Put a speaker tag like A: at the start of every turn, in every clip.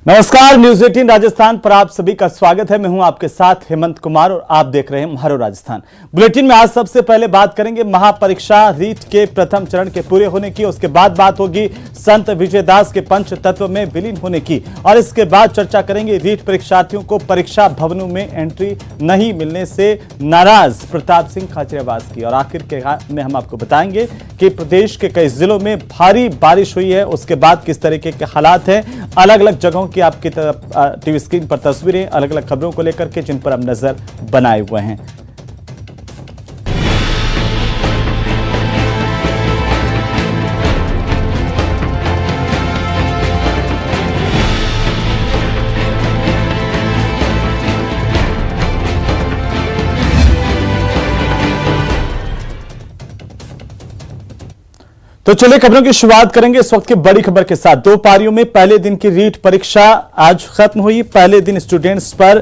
A: नमस्कार, न्यूज 18 राजस्थान पर आप सभी का स्वागत है। मैं हूं आपके साथ हेमंत कुमार और आप देख रहे हैं म्हारो राजस्थान। बुलेटिन में आज सबसे पहले बात करेंगे महापरीक्षा रीट के प्रथम चरण के पूरे होने की। उसके बाद बात होगी संत विजयदास के पंच तत्व में विलीन होने की और इसके बाद चर्चा करेंगे रीट परीक्षार्थियों को परीक्षा भवनों में एंट्री नहीं मिलने से नाराज प्रताप सिंह खाचरियावास की। और आखिर के में हम आपको बताएंगे कि प्रदेश के कई जिलों में भारी बारिश हुई है, उसके बाद किस तरीके के हालात हैं। अलग अलग जगहों की आपकी टीवी स्क्रीन पर तस्वीरें अलग अलग खबरों को लेकर के जिन पर हम नजर बनाए हुए हैं। तो चलिए खबरों की शुरुआत करेंगे इस वक्त की बड़ी खबर के साथ। दो पारियों में पहले दिन की रीट परीक्षा आज खत्म हुई। पहले दिन स्टूडेंट्स पर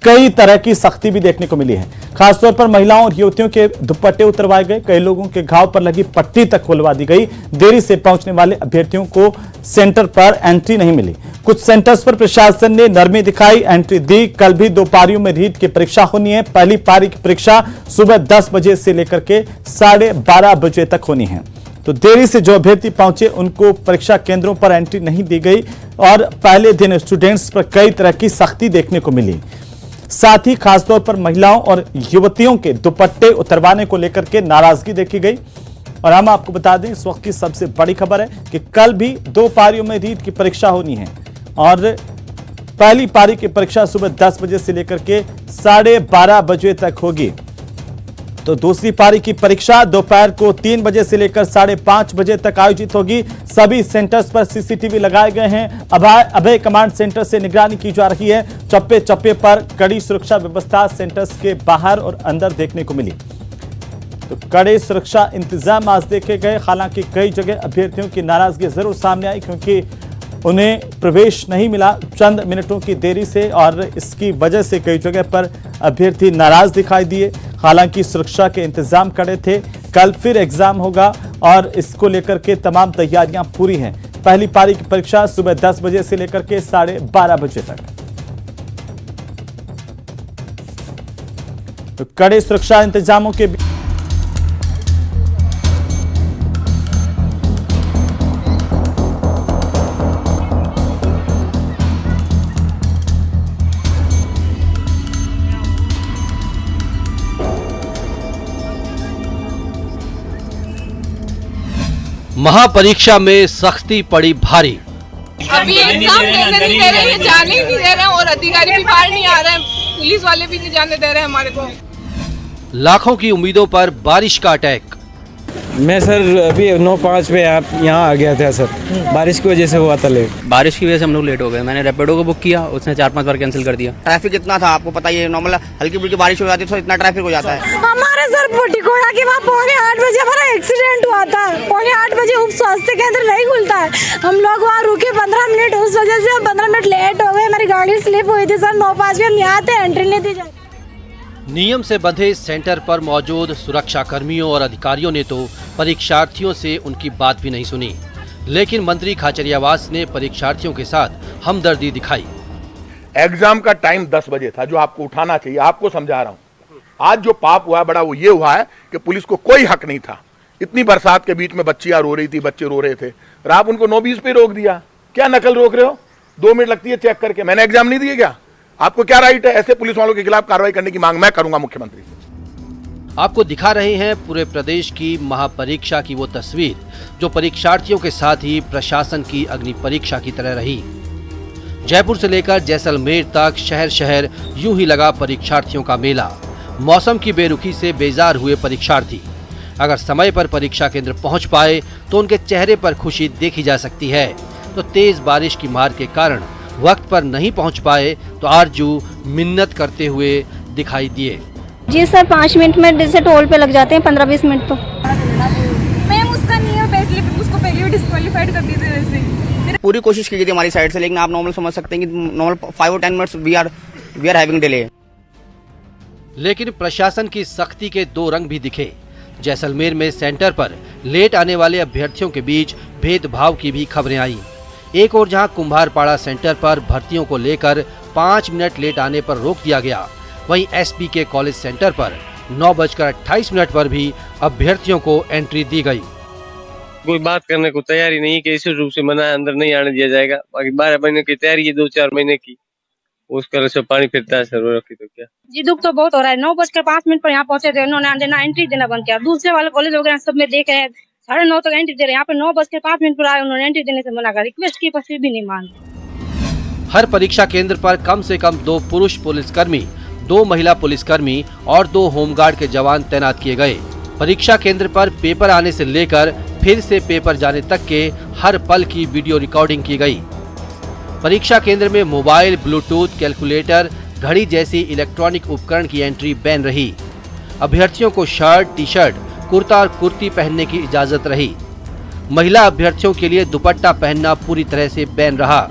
A: कई तरह की सख्ती भी देखने को मिली है। खासतौर पर महिलाओं और युवतियों के दुपट्टे उतरवाए गए, कई लोगों के घाव पर लगी पट्टी तक खुलवा दी गई। देरी से पहुंचने वाले अभ्यर्थियों को सेंटर पर एंट्री नहीं मिली। कुछ सेंटर्स पर प्रशासन ने नरमी दिखाई, एंट्री दी। कल भी दो पारियों में रीट की परीक्षा होनी है। पहली पारी की परीक्षा सुबह 10 बजे से लेकर के 12:30 बजे तक होनी है। तो देरी से जो अभ्यर्थी पहुंचे उनको परीक्षा केंद्रों पर एंट्री नहीं दी गई और पहले दिन स्टूडेंट्स पर कई तरह की सख्ती देखने को मिली। साथ ही खासतौर पर महिलाओं और युवतियों के दुपट्टे उतरवाने को लेकर के नाराजगी देखी गई। और हम आपको बता दें इस वक्त की सबसे बड़ी खबर है कि कल भी दो पारियों में रीट की परीक्षा होनी है और पहली पारी की परीक्षा सुबह 10 बजे से लेकर के 12:30 बजे तक होगी। तो दूसरी पारी की परीक्षा दोपहर को 3 बजे से लेकर 5:30 बजे तक आयोजित होगी। सभी सेंटर्स पर सीसीटीवी लगाए गए हैं। अभय कमांड सेंटर से निगरानी की जा रही है। चप्पे चप्पे पर कड़ी सुरक्षा व्यवस्था सेंटर्स के बाहर और अंदर देखने को मिली। तो कड़े सुरक्षा इंतजाम आज देखे गए। हालांकि कई जगह अभ्यर्थियों की नाराजगी जरूर सामने आई क्योंकि उन्हें प्रवेश नहीं मिला चंद मिनटों की देरी से और इसकी वजह से कई जगह पर अभ्यर्थी नाराज दिखाई दिए। हालांकि सुरक्षा के इंतजाम कड़े थे। कल फिर एग्जाम होगा और इसको लेकर के तमाम तैयारियां पूरी हैं। पहली पारी की परीक्षा सुबह 10 बजे से लेकर के 12:30 बजे तक। तो कड़े सुरक्षा इंतजामों के
B: महापरीक्षा में सख्ती पड़ी भारी।
C: अभी एग्जाम देने नहीं दे रहे हैं, जाने ही नहीं दे रहे हैं और अधिकारी भी बाहर नहीं आ रहे हैं, पुलिस वाले भी नहीं जाने दे रहे हैं हमारे को।
B: लाखों की उम्मीदों पर बारिश का अटैक।
D: मैं सर अभी 9:05 पे आप यहाँ आ गया था सर, बारिश की वजह से हुआ था लेट।
E: बारिश की वजह से हम लोग लेट हो गए। मैंने रैपिडो को बुक किया, उसने 4-5 बार कैंसिल कर दिया।
F: ट्रैफिक इतना था, आपको पता ही है, नॉर्मल हल्की फुल्की बारिश हो जाती है तो इतना ट्रैफिक हो जाता है।
G: हमारे सर पोटीकोड़ा के वहाँ 7:45 बजे हमारा एक्सीडेंट हुआ था। 7:45 बजे उप स्वास्थ्य केंद्र नहीं खुलता है। हम लोग वहाँ रुके 15 मिनट, उस वजह से हम 15 मिनट लेट हो गए। हमारी गाड़ी स्लिप हुई थी सर। 9:05 पे हम यहाँ थे, एंट्री नहीं दी जाती।
B: नियम से बंधे सेंटर पर मौजूद सुरक्षा कर्मियों और अधिकारियों ने तो परीक्षार्थियों से उनकी बात भी नहीं सुनी। लेकिन मंत्री खाचरियावास ने परीक्षार्थियों के साथ हमदर्दी दिखाई।
H: एग्जाम का टाइम 10 बजे था, जो आपको उठाना चाहिए। आपको समझा रहा हूँ, आज जो पाप हुआ बड़ा वो ये हुआ है कि पुलिस को कोई हक नहीं था। इतनी बरसात के बीच में बच्चियां रो रही थी, बच्चे रो रहे थे और आप उनको 9:20 पे रोक दिया। क्या नकल रोक रहे हो? 2 मिनट लगती है चेक करके। मैंने एग्जाम नहीं दिए क्या? आपको क्या राइट है? ऐसे पुलिस वालों के खिलाफ कार्रवाई करने की मांग मैं करूंगा मुख्यमंत्री से।
B: आपको दिखा रहे हैं पूरे प्रदेश की महापरीक्षा की वो तस्वीर जो परीक्षार्थियों के साथ ही प्रशासन की अग्नि परीक्षा की तरह रही। जयपुर से लेकर जैसलमेर तक शहर शहर यूं ही लगा परीक्षार्थियों का मेला। मौसम की बेरुखी से बेजार हुए परीक्षार्थी। अगर समय पर परीक्षा केंद्र पहुंच पाए तो उनके चेहरे पर खुशी देखी जा सकती है, तो तेज बारिश की मार के कारण वक्त पर नहीं पहुंच पाए तो आरजू मिन्नत करते हुए दिखाई दिए।
I: जी सर, 5 मिनट में जैसे टोल पे लग जाते हैं, 15-20 मिनट तो।
C: मैम उसका नहीं है, पहले उसको पहले भी डिस्क्वालीफाइड कर दिए थे वैसे।
F: पूरी कोशिश की थी हमारी साइड से, लेकिन आप नॉर्मल समझ सकते हैं कि नॉर्मल 5 और 10 minutes we are having delay.
B: लेकिन प्रशासन की सख्ती के दो रंग भी दिखे। जैसलमेर में सेंटर पर लेट आने वाले अभ्यर्थियों के बीच भेदभाव की भी खबरें आई। एक और जहां कुम्हारपाड़ा सेंटर पर भर्तियों को लेकर 5 मिनट लेट आने पर रोक दिया गया, वहीं एसपी के कॉलेज सेंटर पर 9:28 पर भी अभ्यर्थियों को एंट्री दी गई।
D: कोई बात करने को तैयारी नहीं कि इसी रूप से मना है, अंदर नहीं आने दिया जाएगा। बाकी 12 महीने की तैयारी है, 2-4 महीने की, उसका से पानी फिरता है सर, रखी तो क्या
G: जी दुख तो बहुत हो रहा है। 9:05 पर यहाँ पहुंचे थे, उन्होंने देना एंट्री देना बंद किया। दूसरे वाले कॉलेज वगैरह सब में देख रहे हैं 9:30 तक एंट्री दे रहे हैं, यहाँ पे 9:05 पर आए, उन्होंने एंट्री देने से मना कर रिक्वेस्ट की, पर फिर भी नहीं मान।
B: हर परीक्षा केंद्र पर कम से कम 2 पुरुष पुलिसकर्मी, 2 महिला पुलिसकर्मी और 2 होमगार्ड के जवान तैनात किए गए। परीक्षा केंद्र पर पेपर आने से लेकर फिर से पेपर जाने तक के हर पल की वीडियो रिकॉर्डिंग की गई। परीक्षा केंद्र में मोबाइल, ब्लूटूथ, कैलकुलेटर, घड़ी जैसी इलेक्ट्रॉनिक उपकरण की एंट्री बैन रही। अभ्यर्थियों को शर्ट, टी-शर्ट, कुर्ता और कुर्ती पहनने की इजाजत रही। महिला अभ्यर्थियों के लिए दुपट्टा पहनना पूरी तरह से बैन रहा।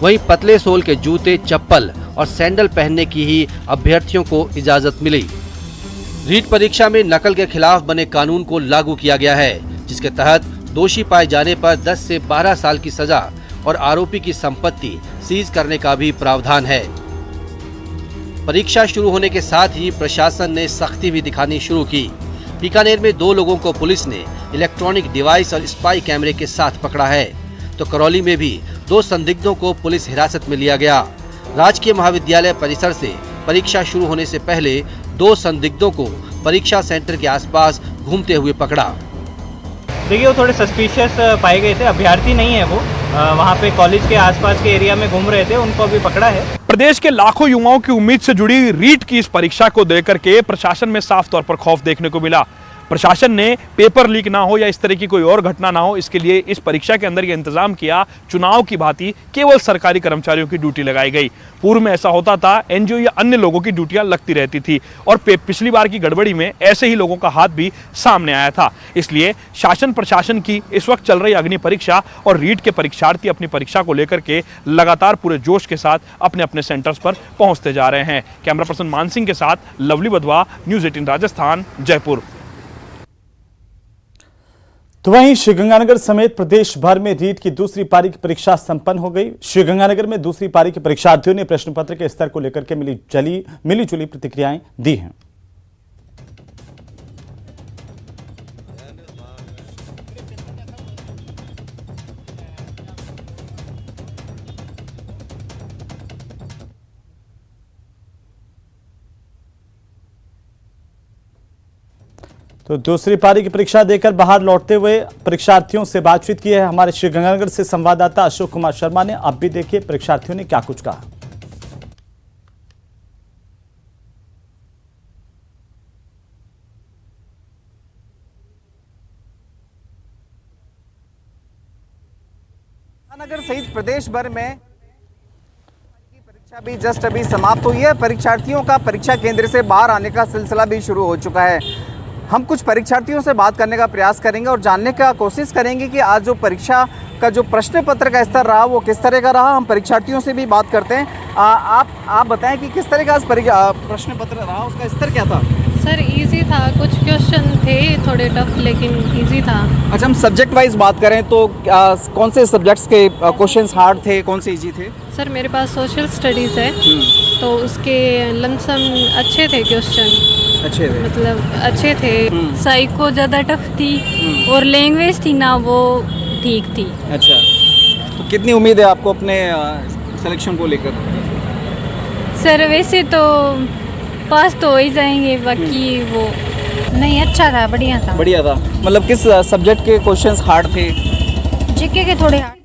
B: वहीं पतले सोल के जूते, चप्पल और सैंडल पहनने की ही अभ्यर्थियों को इजाजत मिली। रीट परीक्षा में नकल के खिलाफ बने कानून को लागू किया गया है, जिसके तहत दोषी पाए जाने पर 10 से 12 साल की सजा और आरोपी की संपत्ति सीज करने का भी प्रावधान है। परीक्षा शुरू होने के साथ ही प्रशासन ने सख्ती भी दिखानी शुरू की। बीकानेर में 2 लोगों को पुलिस ने इलेक्ट्रॉनिक डिवाइस और स्पाई कैमरे के साथ पकड़ा है, तो करौली में भी 2 संदिग्धों को पुलिस हिरासत में लिया गया। राजकीय महाविद्यालय परिसर से परीक्षा शुरू होने से पहले 2 संदिग्धों को परीक्षा सेंटर के आसपास घूमते हुए पकड़ा।
J: देखिए, वो थोड़े सस्पिशियस पाए गए थे, अभ्यर्थी नहीं है वो, वहाँ पे कॉलेज के आसपास के एरिया में घूम रहे थे, उनको भी पकड़ा है।
K: प्रदेश के लाखों युवाओं की उम्मीद से जुड़ी रीट की इस परीक्षा को लेकर के प्रशासन में साफ तौर पर खौफ देखने को मिला। प्रशासन ने पेपर लीक ना हो या इस तरह की कोई और घटना ना हो, इसके लिए इस परीक्षा के अंदर ये इंतजाम किया। चुनाव की भांति केवल सरकारी कर्मचारियों की ड्यूटी लगाई गई। पूर्व में ऐसा होता था, एनजीओ या अन्य लोगों की ड्यूटियां लगती रहती थी और पिछली बार की गड़बड़ी में ऐसे ही लोगों का हाथ भी सामने आया था। इसलिए शासन प्रशासन की इस वक्त चल रही अग्नि परीक्षा और रीट के परीक्षार्थी अपनी परीक्षा को लेकर के लगातार पूरे जोश के साथ अपने अपने सेंटर्स पर पहुंचते जा रहे हैं। कैमरा पर्सन मान सिंह के साथ लवली बधवा, न्यूज़ 18 राजस्थान, जयपुर।
A: तो वहीं श्रीगंगानगर समेत प्रदेश भर में रीट की दूसरी पारी की परीक्षा संपन्न हो गई। श्रीगंगानगर में दूसरी पारी के परीक्षार्थियों ने प्रश्न पत्र के स्तर को लेकर के मिली जुली प्रतिक्रियाएं दी हैं। तो दूसरी पारी की परीक्षा देकर बाहर लौटते हुए परीक्षार्थियों से बातचीत की है हमारे श्रीगंगानगर से संवाददाता अशोक कुमार शर्मा ने। अब भी देखिए परीक्षार्थियों ने क्या कुछ कहा।
L: नगर सहित प्रदेश भर में परीक्षा भी जस्ट अभी समाप्त हुई है। परीक्षार्थियों का परीक्षा केंद्र से बाहर आने का सिलसिला भी शुरू हो चुका है। हम कुछ परीक्षार्थियों से बात करने का प्रयास करेंगे और जानने का कोशिश करेंगे कि आज जो परीक्षा का जो प्रश्न पत्र का स्तर रहा वो किस तरह का रहा। हम परीक्षार्थियों से भी बात करते हैं। आप बताएं कि किस तरह का आज प्रश्न पत्र रहा, उसका स्तर क्या था?
C: सर इजी था, कुछ क्वेश्चन थे थोड़े टफ लेकिन इजी था।
L: अच्छा, हम सब्जेक्ट वाइज बात करें तो कौन से सब्जेक्ट्स के क्वेश्चन्स हार्ड थे, कौन से इजी थे?
C: सर मेरे पास सोशल स्टडीज़ है तो उसके लमसम अच्छे थे क्वेश्चन,
L: अच्छे थे,
C: मतलब अच्छे थे।
I: साइको ज़्यादा टफ थी और लैंग्वेज थी ना वो ठीक थी।
L: अच्छा, तो कितनी उम्मीद है आपको अपने सिलेक्शन को लेकर?
I: सर वैसे तो पास तो हो ही जाएंगे, बाकी वो
G: नहीं अच्छा था, बढ़िया था।
L: बढ़िया था, मतलब किस सब्जेक्ट के क्वेश्चंस हार्ड थे?
G: जीके के थोड़े हार्ड।